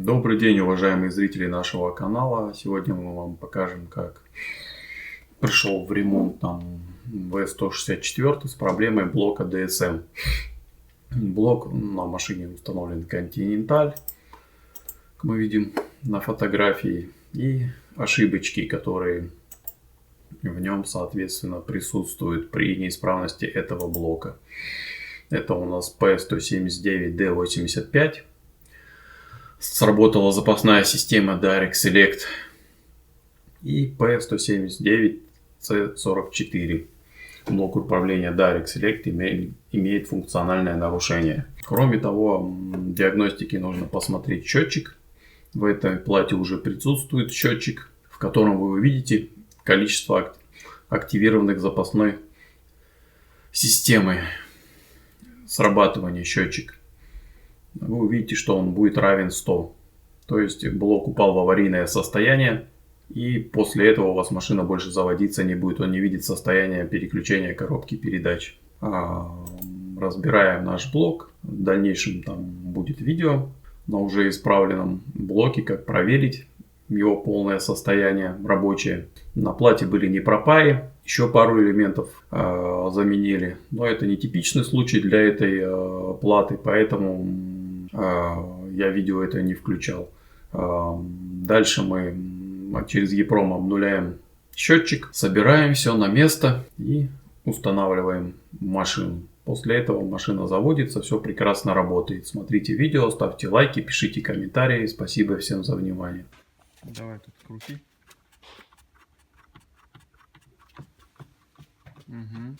Добрый день, уважаемые зрители нашего канала. Сегодня мы вам покажем, как пришел в ремонт нам V164 с проблемой блока DSM. Блок на машине установлен Continental, как мы видим на фотографии, и ошибочки, которые в нем, соответственно, присутствуют при неисправности этого блока. Это у нас P179D85. Сработала запасная система Direct Select и P179C44. Блок управления Direct Select имеет функциональное нарушение. Кроме того, в диагностике нужно посмотреть счетчик. В этой плате уже присутствует счетчик, в котором вы увидите количество активированных запасной системы срабатывания счетчика. Вы увидите, что он будет равен 100. То есть блок упал в аварийное состояние, и после этого у вас машина больше заводиться не будет. Он не видит состояние переключения коробки передач. Разбираем наш блок. В дальнейшем там будет видео на уже исправленном блоке, как проверить его полное состояние рабочее. На плате были непропаи. Еще пару элементов заменили. Но это не типичный случай для этой платы, поэтому я видео это не включал. Дальше мы через EEPROM обнуляем счетчик, собираем все на место и устанавливаем машину. После этого машина заводится, все прекрасно работает. Смотрите видео, ставьте лайки, пишите комментарии. Спасибо всем за внимание. Давай тут крути. Угу.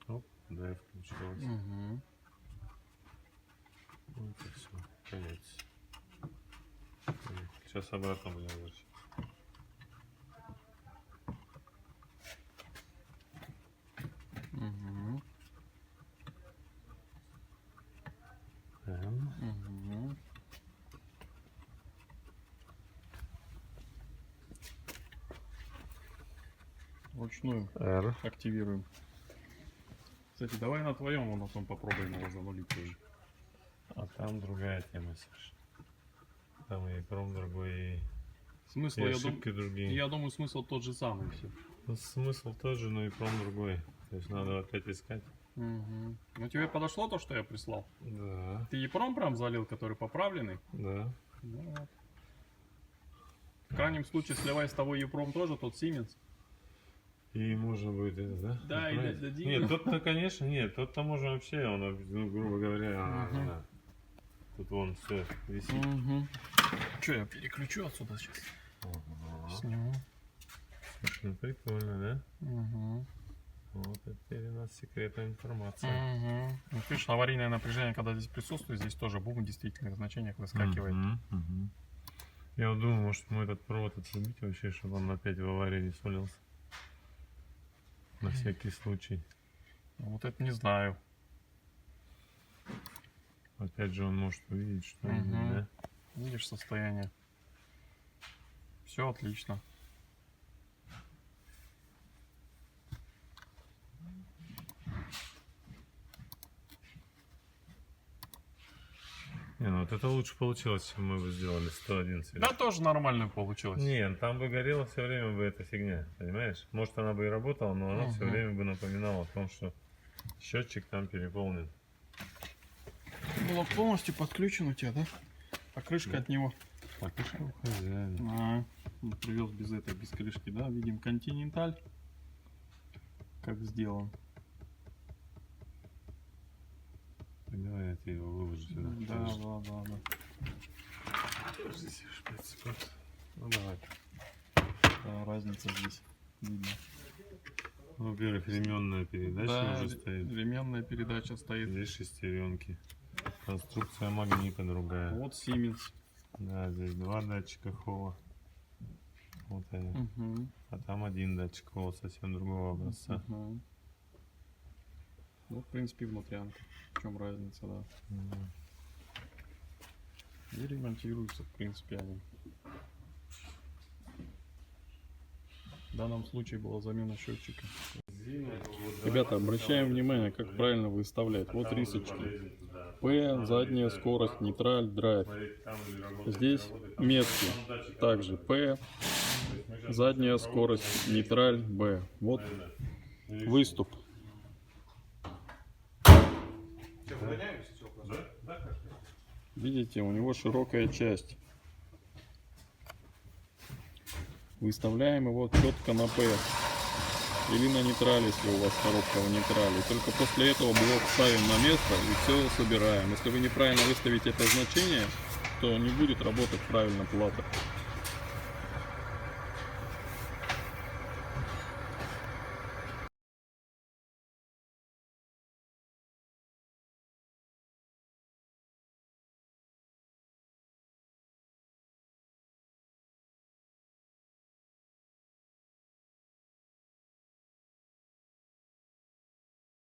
Оп, да, включилось. Угу. Вот и все, конец. Сейчас обратно будем вращать. Угу. Угу. Вручную R. активируем. Кстати, давай на твоем, на том попробуем его занулить тоже. А там другая тема, Саша. Там и пром другой, Смысл, и ошибки другие. я думаю, смысл тот же самый все. Ну, смысл тоже, но и пром другой. То есть надо опять искать. Угу. Ну тебе подошло то, что я прислал? Да. Ты EEPROM прям залил, который поправленный? Да. Ну, вот. В крайнем случае сливай с того EEPROM тоже, тот Siemens. И можно будет это, да? Да, и дадим. Нет, тот-то, конечно, нет. Тот-то можно вообще, он, ну, грубо говоря, Угу. тут вон все висит. Угу. Че, я переключу отсюда сейчас? Сниму. Ну, прикольно, да? Угу. Вот это теперь у нас секретная информация. Угу. Ну, видишь, аварийное напряжение, когда здесь присутствует, здесь тоже бум в действительных значениях выскакивает. Я вот думаю, может мы этот провод отрубить вообще, чтобы он опять в аварии не свалился. На всякий случай. Вот это не знаю. Опять же он может увидеть что-нибудь, да? Видишь состояние. Все отлично. Не, ну вот это лучше получилось, чем мы бы сделали 111. Да, тоже нормально получилось. Не, там бы горела все время бы эта фигня, понимаешь? Может она бы и работала, но она все время бы напоминала о том, что счетчик там переполнен. Блок полностью подключен у тебя, да? А крышка от него? Покажи у хозяина. Он привез без этой, без крышки, да? Видим Continental, как сделан. Давай я тебе его выложу сюда. Да. Подожди, 5 секунд. Ну давай. Да, разница здесь видно. Ну, во-первых, ременная передача уже стоит. Ременная передача стоит. Здесь шестеренки. Конструкция магнита другая. Вот Siemens. Да, здесь два датчика Холла. Вот они. Угу. А там один датчик Холла совсем другого образца. Угу. Ну, в принципе, внутрянка. В чем разница, да. И ремонтируются, в принципе, они. В данном случае была замена счетчика. Ребята, обращаем внимание, как правильно выставлять. Вот рисочки. P, задняя скорость, нейтраль, драйв. Здесь метки. Также P, задняя скорость, нейтраль, B. Вот выступ. Видите, у него широкая часть. Выставляем его четко на P или на нейтраль, если у вас коробка в нейтрале. Только после этого блок ставим на место и все собираем. Если вы неправильно выставите это значение, то не будет работать правильно плата.